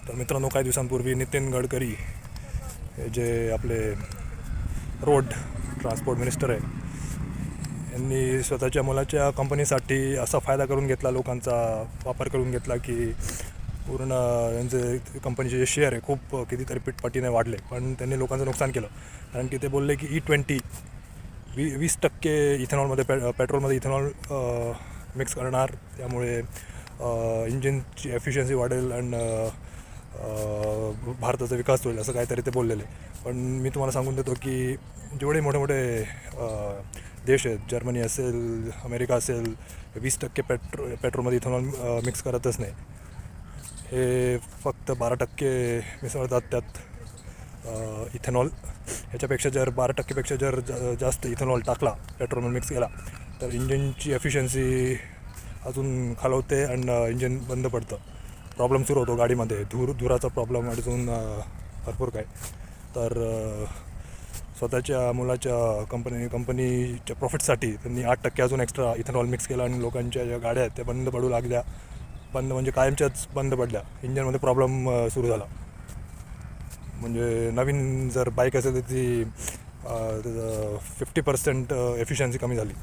तर मित्रांनो, काही दिवसांपूर्वी नितीन गडकरी हे जे आपले रोड ट्रान्सपोर्ट मिनिस्टर आहे, यांनी स्वतःच्या मुलाच्या कंपनीसाठी असा फायदा करून घेतला, लोकांचा वापर करून घेतला की पूर्ण यांचे कंपनीचे जे शेअर आहे खूप कितीतरी पटीने वाढले. पण त्यांनी लोकांचं नुकसान केलं, कारण की ते बोलले की E20 20% इथेनॉलमध्ये पेट्रोलमध्ये इथेनॉल मिक्स करणार, त्यामुळे इंजिनची एफिशियन्सी वाढेल आणि भारताचा विकास होईल, असं काहीतरी ते बोललेले. पण मी तुम्हाला सांगून देतो की जेवढे मोठे मोठे देश आहेत, जर्मनी असेल, अमेरिका असेल, 20% पेट्रोलमध्ये इथेनॉल मिक्स करतच नाही. हे फक्त 12% मिसळतात त्यात इथेनॉल. ह्याच्यापेक्षा जर 12%पेक्षा जर जास्त इथेनॉल टाकला, पेट्रोलमध्ये मिक्स केला, तर इंजिनची एफिशियन्सी अजून खालवते आणि इंजिन बंद पडतं. प्रॉब्लेम सुरू होतो गाडीमध्ये, धुराचा प्रॉब्लेम अडचून भरपूर काय. तर स्वतःच्या मुलाच्या कंपनीच्या प्रॉफिटसाठी त्यांनी 8% अजून एक्स्ट्रा इथेनॉल मिक्स केला आणि लोकांच्या ज्या गाड्या आहेत त्या बंद पडू लागल्या. बंद म्हणजे कायमच्याच बंद पडल्या. इंजिनमध्ये प्रॉब्लेम सुरू झाला. म्हणजे नवीन जर बाईक असेल तर ती 50% एफिशियन्सी कमी झाली.